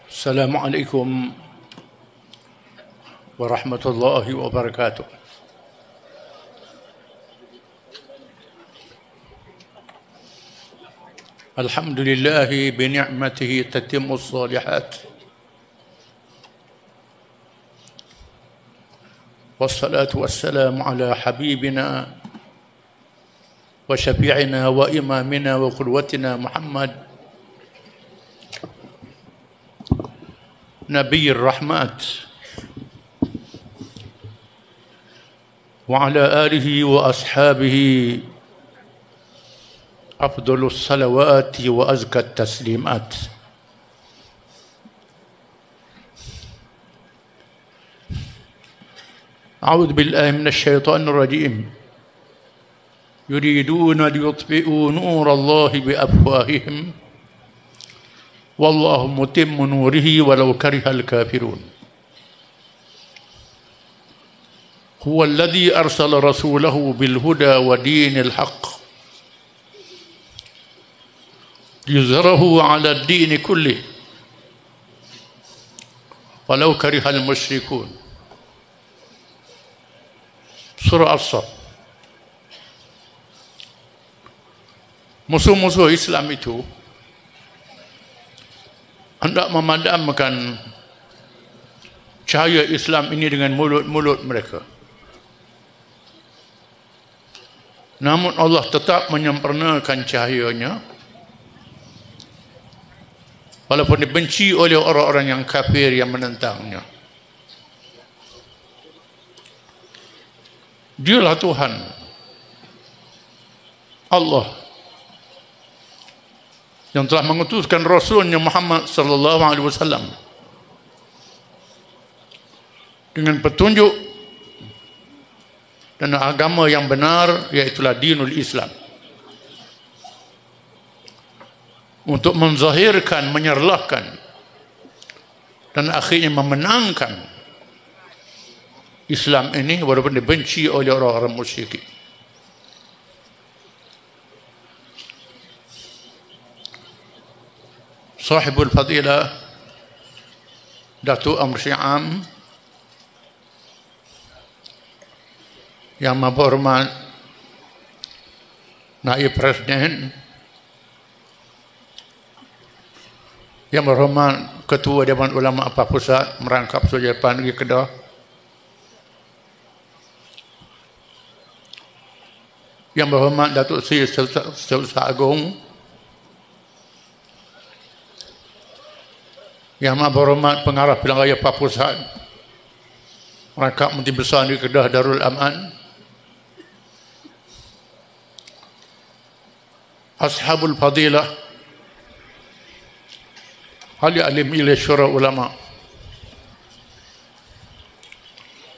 Assalamualaikum warahmatullahi wabarakatuh. Alhamdulillahi bi ni'matihi tatimmus shalihat. Wassalatu wassalamu ala habibina wa syafi'ina wa imamina wa qudwatina Muhammad Nabi Rahmat wa ala alihi wa ashabihi afdalus salawati wa azkat taslimat. A'udzu billahi minasy syaithanir rajim. Yuriduna liyutfi'u nurallahi bi afwahihim wallahu mutimmu nurihi walau karihal kafirun. Huwa alladhi arsala rasulahu bil huda wa dinil haqq liyuzhirahu 'ala ad-din kullih walau karihal musyrikun. Surah As-Saff. Musuh-musuh Islam itu hendak memadamkan cahaya Islam ini dengan mulut-mulut mereka. Namun Allah tetap menyempurnakan cahayanya walaupun dibenci oleh orang-orang yang kafir yang menentangnya. Dialah Tuhan Allah yang telah mengutuskan Rasulnya Muhammad sallallahu alaihi wasallam dengan petunjuk dan agama yang benar, iaitulah dinul Islam, untuk menzahirkan, menyerlahkan dan akhirnya memenangkan Islam ini walaupun dibenci oleh orang-orang musyrik. Sahibul Fadilah Datuk Amr Syiam yang berhormat Naib Presiden, yang berhormat Ketua Dewan Ulama Apa Pusat merangkap Sujapan Negeri Kedah, yang berhormat Datuk Seri Setiausaha Agung, yang berhormat Pengarah Pilihan Raya Apa Pusat merangkap Menteri Besar Negeri Kedah Darul Aman, Ashabul Fadilah, ahli alim ilmu syura ulama,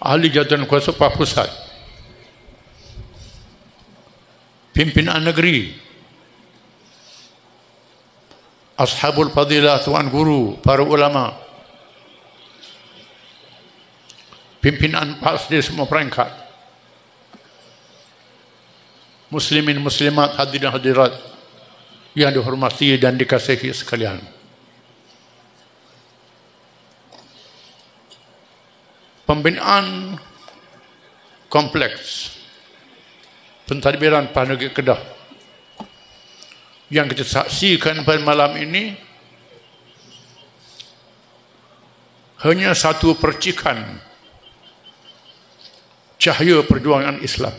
ahli jabatan kuasa Apa Pusat, pimpinan negeri, Ashabul Fadilah, tuan guru, para ulama, pimpinan PAS di semua peringkat, muslimin muslimat, hadirin hadirat yang dihormati dan dikasihi sekalian. Pembinaan kompleks pentadbiran PAS Negeri Kedah yang kita saksikan pada malam ini hanya satu percikan cahaya perjuangan Islam,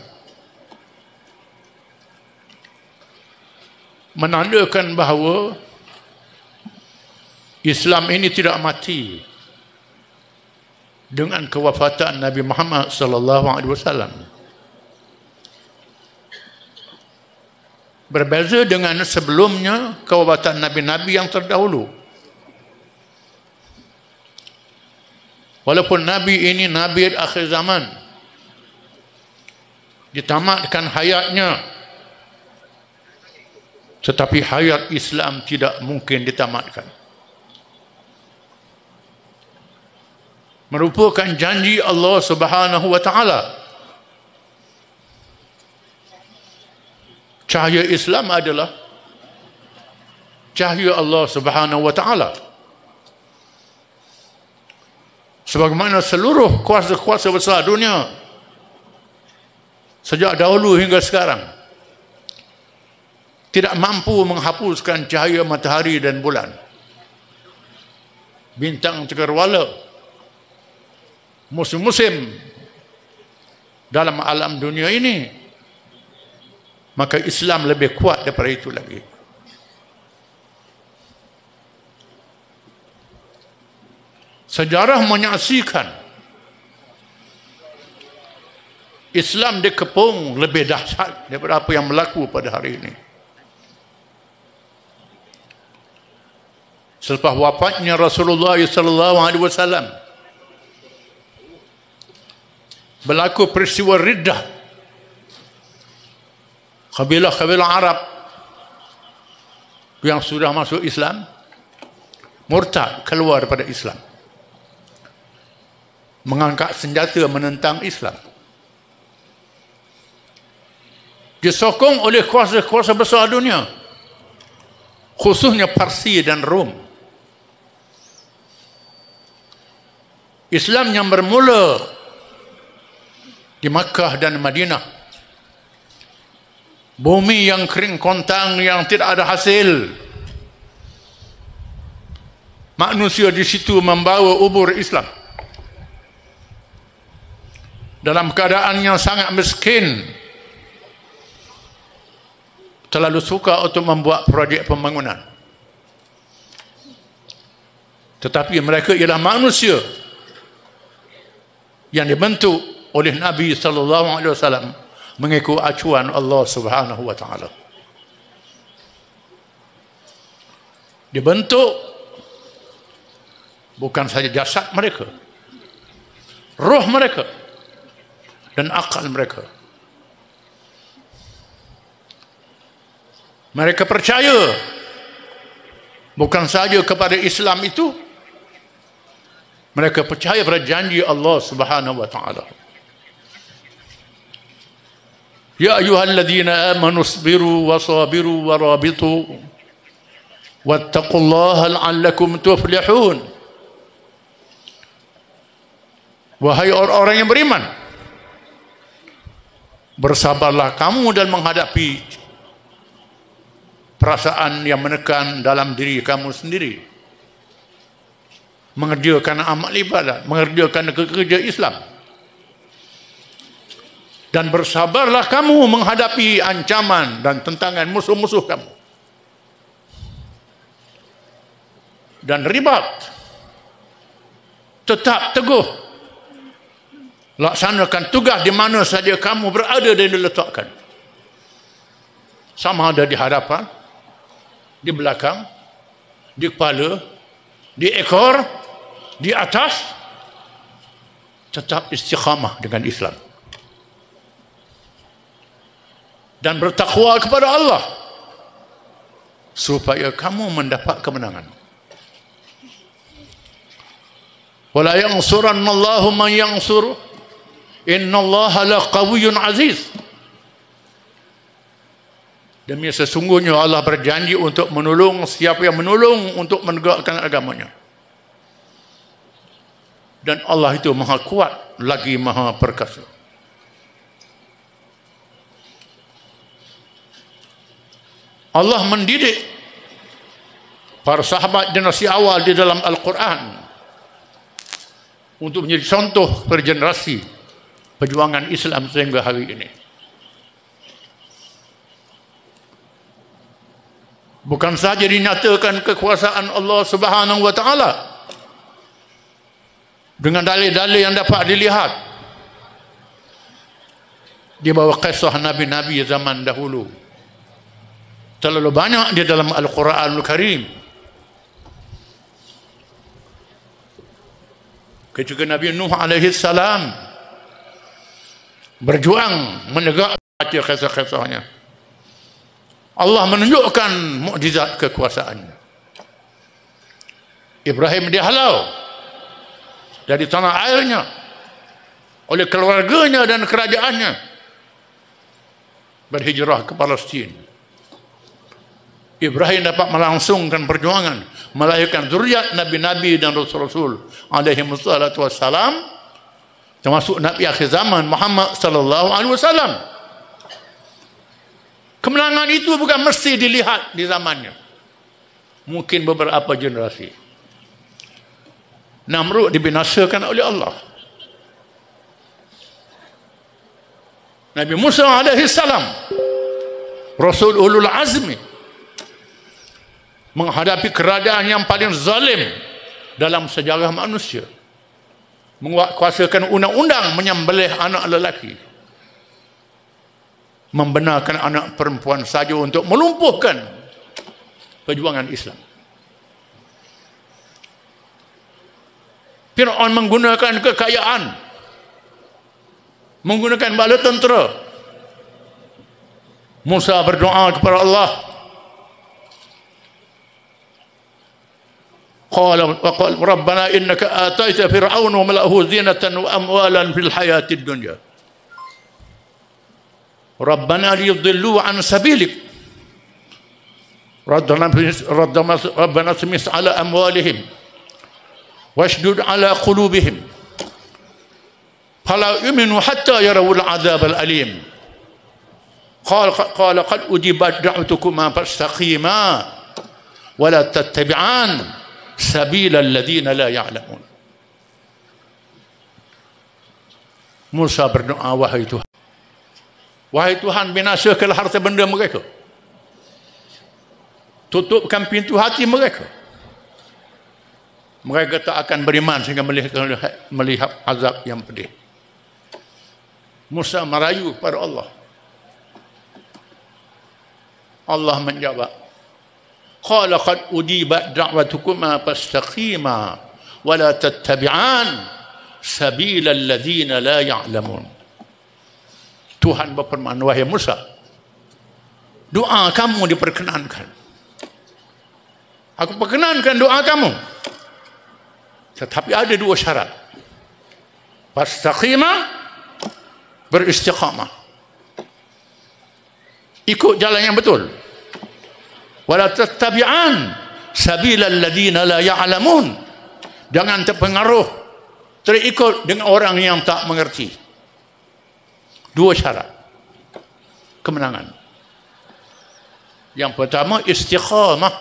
menandakan bahawa Islam ini tidak mati dengan kewafatan Nabi Muhammad sallallahu alaihi wasallam. Berbeza dengan sebelumnya kewafatan nabi-nabi yang terdahulu. Walaupun nabi ini nabi akhir zaman, ditamatkan hayatnya, tetapi hayat Islam tidak mungkin ditamatkan. Merupakan janji Allah Subhanahu wa taala. Cahaya Islam adalah cahaya Allah Subhanahu wa taala. sebagaimana seluruh kuasa-kuasa besar dunia sejak dahulu hingga sekarang tidak mampu menghapuskan cahaya matahari dan bulan, bintang cakrawala, musim-musim dalam alam dunia ini, maka Islam lebih kuat daripada itu lagi. Sejarah menyaksikan Islam dikepung lebih dahsyat daripada apa yang berlaku pada hari ini. Selepas wafatnya Rasulullah SAW, berlaku peristiwa riddah kabilah-kabilah Arab yang sudah masuk Islam murtad, keluar daripada Islam, mengangkat senjata menentang Islam, disokong oleh kuasa-kuasa besar dunia, khususnya Parsi dan Rom. Islam yang bermula di Makkah dan Madinah, bumi yang kering kontang yang tidak ada hasil, manusia di situ membawa ubur Islam dalam keadaan yang sangat miskin, terlalu suka untuk membuat projek pembangunan. Tetapi mereka ialah manusia yang dibentuk oleh Nabi SAW mengikut acuan Allah Subhanahu wa taala. Dibentuk bukan saja jasad mereka, roh mereka dan akal mereka. Mereka percaya bukan saja kepada Islam itu, mereka percaya pada janji Allah Subhanahu wa taala. Ya ayyuhalladzina amanu isbiru wasabiru warabitu wattaqullaha la'allakum tuflihun. Wahai orang-orang yang beriman, bersabarlah kamu dan menghadapi perasaan yang menekan dalam diri kamu sendiri, mengerjakan amal ibadat, mengerjakan kerja Islam, dan bersabarlah kamu menghadapi ancaman dan tentangan musuh-musuh kamu, dan ribat, tetap teguh laksanakan tugas di mana saja kamu berada dan diletakkan, sama ada di hadapan, di belakang, di kepala, di ekor, di atas, tetap istiqamah dengan Islam dan bertakwa kepada Allah supaya kamu mendapat kemenangan. Wala yansurannallahu man yansur, innallaha laqawiyyun aziz. Demi sesungguhnya Allah berjanji untuk menolong siapa yang menolong untuk menegakkan agamanya. Dan Allah itu maha kuat lagi maha perkasa. Allah mendidik para sahabat generasi awal di dalam Al-Quran untuk menjadi contoh per generasi perjuangan Islam sehingga hari ini. Bukan saja dinyatakan kekuasaan Allah Subhanahu wa taala dengan dalil-dalil yang dapat dilihat di bawah kisah nabi-nabi zaman dahulu. Terlalu banyak di dalam Al-Quranul Karim. Ketika Nabi Nuh alaihi salam berjuang menegakkan kisah-kisahnya, Allah menunjukkan mukjizat kekuasaannya. Ibrahim dihalau dari tanah airnya oleh keluarganya dan kerajaannya, berhijrah ke Palestin. Ibrahim dapat melangsungkan perjuangan melahirkan zuriat nabi-nabi dan rasul-rasul alaihi wassalatu wassalam, termasuk nabi akhir zaman Muhammad sallallahu alaihi wasallam. Kemenangan itu bukan mesti dilihat di zamannya, mungkin beberapa generasi. Namrud dibinasakan oleh Allah. Nabi Musa alaihi salam, Rasul ulul azmi, menghadapi keadaan yang paling zalim dalam sejarah manusia, menguasakan undang-undang menyembelih anak lelaki, membenarkan anak perempuan saja untuk melumpuhkan perjuangan Islam. Fir'aun menggunakan kekayaan, menggunakan bala tentera. Musa berdoa kepada Allah, qala rabbana innaka ataita fir'auna wa mala'ahu zinatan wa amwalan fil hayatid dunya rabbana liyudillu an sabilik rabbana tumis ala amwalihim washdud ala qulubihim fala yu'minu hatta yarawul adzab al alim qala qad ujibat da'watukuma fastaqima wa la tattabi'an sabila alladhina la ya'lamun. Musa berdoa, wahai Tuhan, binasakanlah harta benda mereka, tutupkan pintu hati mereka, mereka tak akan beriman sehingga melihat azab yang pedih. Musa merayu pada Allah. Allah menjawab, qala qad ujibat da'watukuma fastaqima wa la tattabi'an sabila alladhina la ya'lamun. Tuhan berfirman, wahai Musa, doa kamu diperkenankan. Aku perkenankan doa kamu. Tetapi ada dua syarat. Fastaqima, beristiqamah, ikut jalan yang betul. Wala tattabi'an sabilal ladina la ya'lamun, jangan terpengaruh, terikut dengan orang yang tak mengerti. Dua syarat kemenangan. Yang pertama, istiqamah,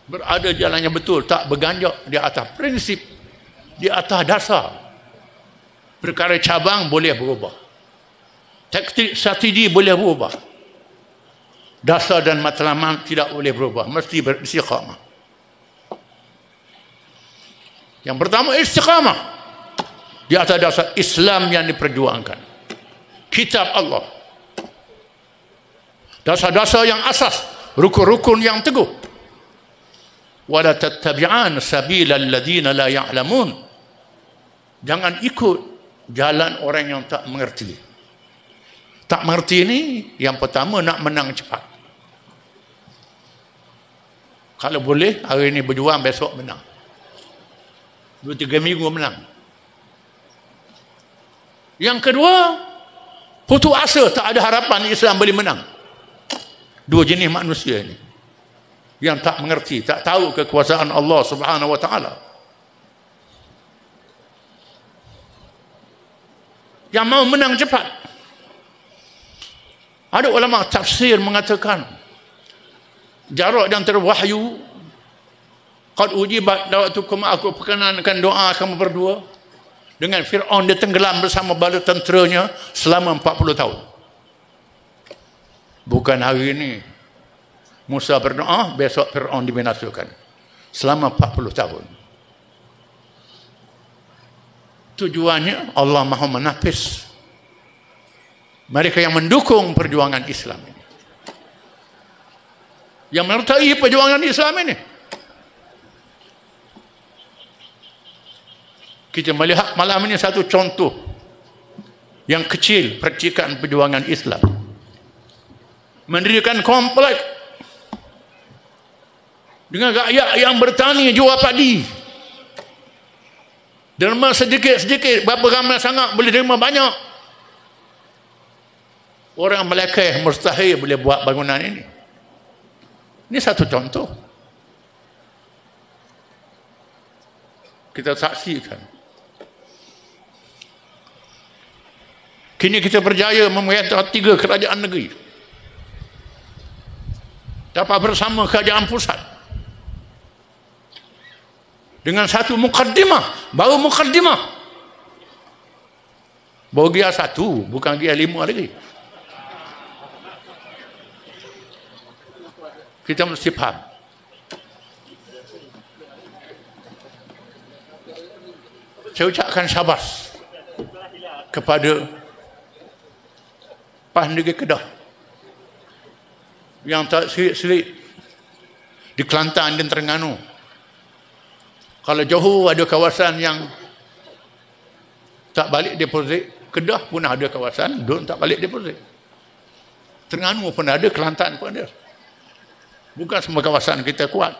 berada jalan yang betul, tak berganjak di atas prinsip, di atas dasar. Perkara cabang boleh berubah, taktik strategi boleh berubah, dasar dan matlamat tidak boleh berubah, mesti beristiqamah. Yang pertama, istiqamah di atas dasar Islam yang diperjuangkan, kitab Allah, dasar-dasar yang asas, rukun-rukun yang teguh. Wala tattabi'an sabilal ladina la ya'lamun, jangan ikut jalan orang yang tak mengerti. Tak mengerti ini yang pertama, nak menang cepat. Kalau boleh hari ini berjuang, besok menang, 2-3 minggu menang. Yang kedua, putus asa, tak ada harapan Islam boleh menang. Dua jenis manusia ini yang tak mengerti, tak tahu kekuasaan Allah Subhanahu wa taala, yang mau menang cepat. Ada ulama tafsir mengatakan jarak di antara wahyu qad ujibat da'watukum, aku perkenankan doa kamu berdua, dengan Fir'aun dia tenggelam bersama bala tenteranya selama 40 tahun. Bukan hari ini Musa berdoa, besok Fir'aun dibinasakan. Selama 40 tahun. Tujuannya Allah mahu menapis mereka yang mendukung perjuangan Islam ini, yang menyertai perjuangan Islam ini. Kita melihat malam ini satu contoh yang kecil percikan perjuangan Islam. Mendirikan komplek dengan rakyat yang bertani jual padi. Derma sedikit-sedikit, berapa ramai sangat boleh derma banyak. Orang Melekeh mustahil boleh buat bangunan ini. Ini satu contoh. kita saksikan. Kini kita berjaya memerintah 3 kerajaan negeri. Dapat bersama kerajaan pusat. Dengan satu mukaddimah, baru mukaddimah. Baru gear 1, bukan gear 5 lagi. Kita mesti faham. Saya ucapkan syabas kepada PAS Negeri Kedah yang tak selit-selit di Kelantan dan Terengganu. Kalau Johor ada kawasan yang tak balik deposit, Kedah pun ada kawasan don tak balik deposit. Terengganu pun ada, Kelantan pun ada. Bukan semua kawasan kita kuat.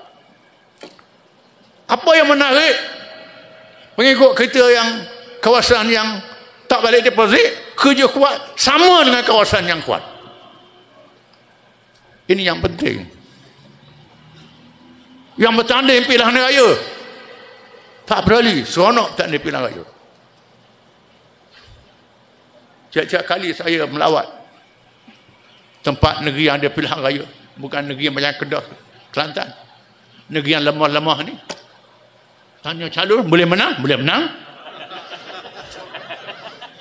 Apa yang menarik pengikut kita yang kawasan yang tak balik deposit, kerja kuat sama dengan kawasan yang kuat. Ini yang penting. Yang bertanding pilihan raya tak berani, seronok tak ada pilihan raya. Setiap kali saya melawat tempat negeri yang ada pilihan raya, bukan negeri yang macam Kedah, Kelantan, negeri yang lemah-lemah ni, tanya calon boleh menang? Boleh menang.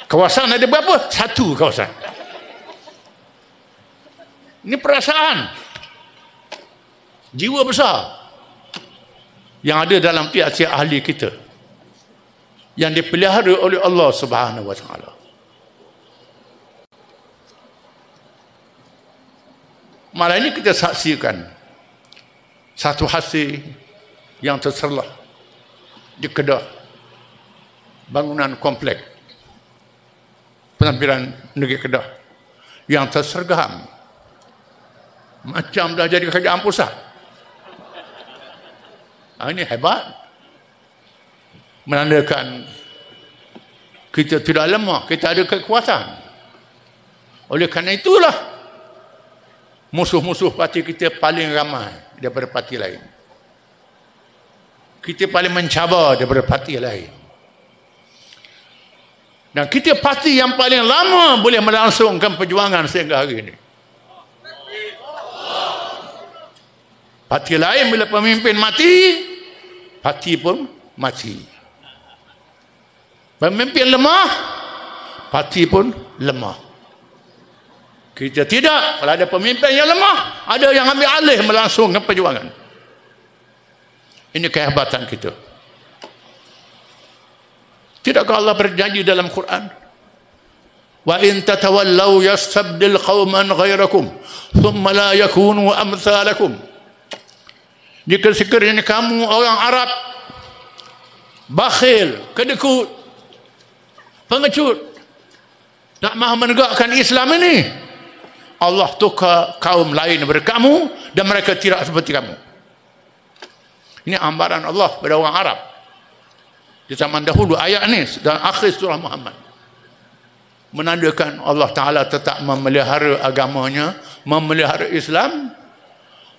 Kawasan ada berapa? 1 kawasan. Ini perasaan, jiwa besar yang ada dalam tiap-tiap ahli kita yang dipelihara oleh Allah Subhanahu wa taala. Malam ini kita saksikan satu hasil yang terserlah di Kedah, bangunan komplek penampilan negeri Kedah yang tersergam macam dah jadi kerajaan pusat. Ini hebat, menandakan kita tidak lemah, kita ada kekuatan. Oleh kerana itulah musuh-musuh parti kita paling ramai daripada parti lain. Kita paling mencabar daripada parti lain. Dan kita parti yang paling lama boleh melangsungkan perjuangan sehingga hari ini. Parti lain bila pemimpin mati, parti pun mati. Pemimpin lemah, parti pun lemah. Kita tidak. Kalau ada pemimpin yang lemah, ada yang ambil alih melangsungkan perjuangan. Ini kehebatan kita. Tidakkah Allah berjanji dalam Quran? Wa in tatawallaw yastabdil qauman ghairakum thumma la yakunu amsalakum. Jika sekiranya kamu orang Arab bakhil, kedekut, pengecut, tak mahu menegakkan Islam ini, Allah tukar kaum lain daripada kamu dan mereka tidak seperti kamu. Ini ambaran Allah pada orang Arab di zaman dahulu. Ayat ini dan akhir surah Muhammad menandakan Allah Ta'ala tetap memelihara agamanya, memelihara Islam.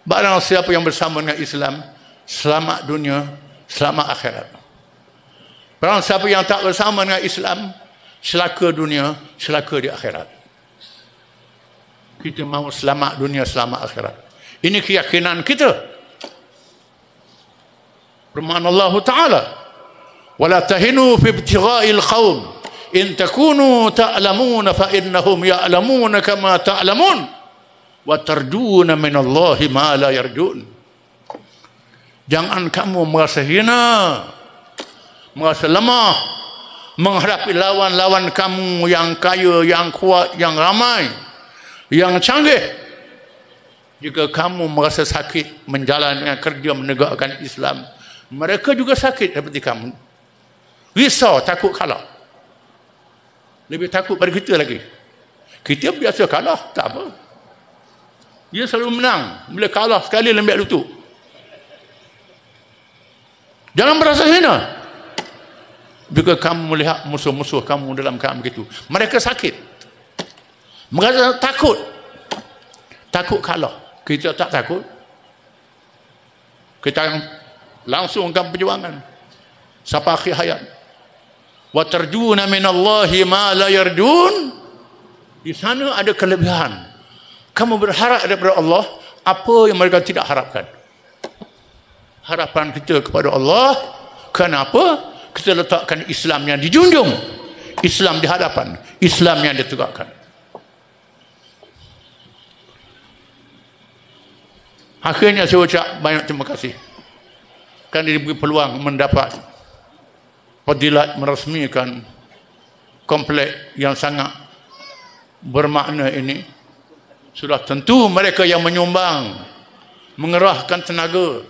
Barang siapa yang bersama dengan Islam, selamat dunia, selamat akhirat. Barang siapa yang tak bersama dengan Islam, celaka dunia, celaka di akhirat. Kita mahu selamat dunia, selamat akhirat. Ini keyakinan kita. Firman Allah Ta'ala, وَلَا تَهِنُوا فِي ابْتِغَاءِ الْقَوْمِ إِن تَكُونُوا تَعْلَمُونَ فَإِنَّهُمْ يَعْلَمُونَ كَمَا تَعْلَمُونَ وَتَرْجُونَ مِنَ اللَّهِ مَا لَا يَرْجُونَ. Jangan kamu merasa hina, merasa lemah menghadapi lawan-lawan kamu yang kaya, yang kuat, yang ramai, yang canggih. Jika kamu merasa sakit menjalankan kerja menegakkan Islam, mereka juga sakit seperti kamu. Risau, takut kalah. Lebih takut pada kita lagi. Kita biasa kalah, tak apa. Dia selalu menang. Bila kalah sekali lembek lutut. Jangan merasa hina. Jika kamu melihat musuh-musuh kamu dalam keadaan begitu, mereka sakit, mereka takut, takut kalah. Kita tak takut. Kita langsungkan perjuangan. sampai akhir hayat. Wa tarjuna minallahi ma la yarjun. Di sana ada kelebihan. Kamu berharap daripada Allah apa yang mereka tidak harapkan. Harapan kita kepada Allah, kenapa? Kita letakkan Islam yang dijunjung, Islam di hadapan, Islam yang ditegakkan. Akhirnya saya ucap banyak terima kasih kerana diberi peluang mendapat fadilat meresmikan komplek yang sangat bermakna ini. Sudah tentu mereka yang menyumbang, mengerahkan tenaga,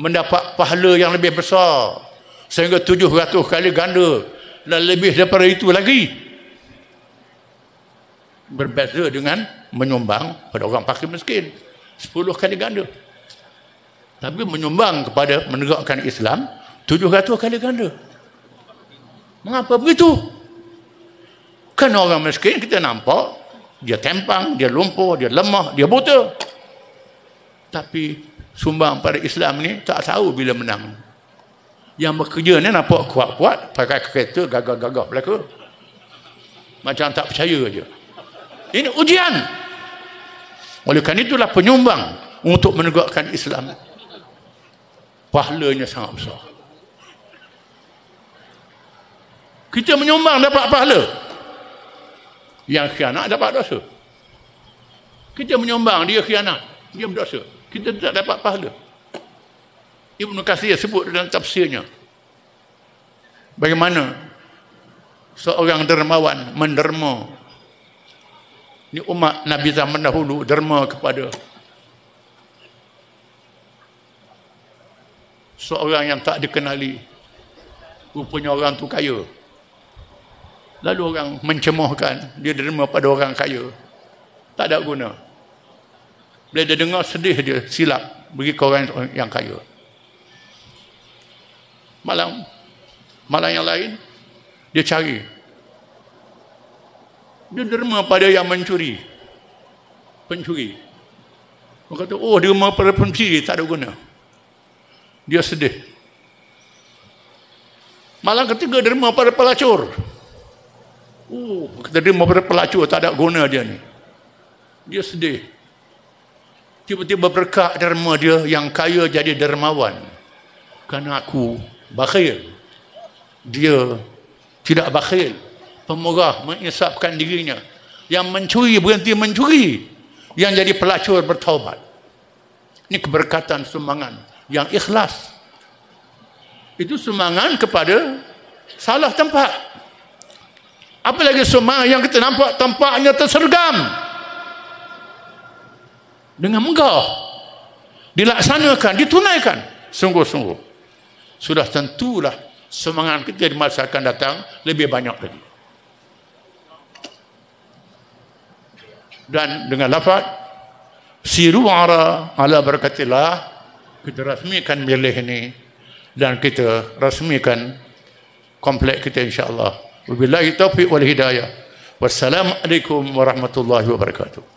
mendapat pahala yang lebih besar sehingga 700 kali ganda dan lebih daripada itu lagi. Berbeza dengan menyumbang pada orang fakir miskin 10 kali ganda. Tapi menyumbang kepada menegakkan Islam 700 kali ganda. Mengapa begitu? Kerana orang miskin kita nampak dia tempang, dia lumpuh, dia lemah, dia buta. Tapi sumbang pada Islam ni tak tahu bila menang. Yang bekerja ni nampak kuat-kuat, pakai kereta gagah-gagah belaka. Macam tak percaya je. Ini ujian. Oleh kerana itulah penyumbang untuk menegakkan Islam. Pahalanya sangat besar. Kita menyumbang dapat pahala. Yang khianat dapat dosa. Kita menyumbang, dia khianat, dia berdosa. Kita tak dapat pahala. Ibnu Katsir sebut dalam tafsirnya bagaimana seorang dermawan menderma. Ini umat Nabi zaman dahulu derma kepada seorang yang tak dikenali. Rupanya orang tu kaya. Lalu orang mencemohkan dia derma pada orang kaya. Tak ada guna. Bila dia dengar sedih dia silap bagi ke orang yang kaya. Malam yang lain dia cari, dia derma pada yang pencuri. Dia kata, oh derma pada pencuri tak ada guna. Dia sedih. Malam ketiga derma pada pelacur. Oh, kita derma pada pelacur tak ada guna dia ni. Dia sedih. Tiba-tiba berkat derma dia yang kaya jadi dermawan. Kerana aku bakhil. Dia tidak bakhil, pemurah, mengisapkan dirinya. Yang mencuri berhenti mencuri, yang jadi pelacur bertaubat. Ini keberkatan sumbangan yang ikhlas. Itu sumbangan kepada salah tempat. Apalagi sumbangan yang kita nampak tempatnya tersergam, dengan megah dilaksanakan, ditunaikan sungguh-sungguh, sudah tentulah sumbangan kita di masa akan datang lebih banyak lagi. Dan dengan lafaz siru ala barakatillah, kita rasmikan milih ini dan kita rasmikan komplek kita insya-Allah. Wabillahi taufiq wal hidayah. Wassalamualaikum warahmatullahi wabarakatuh.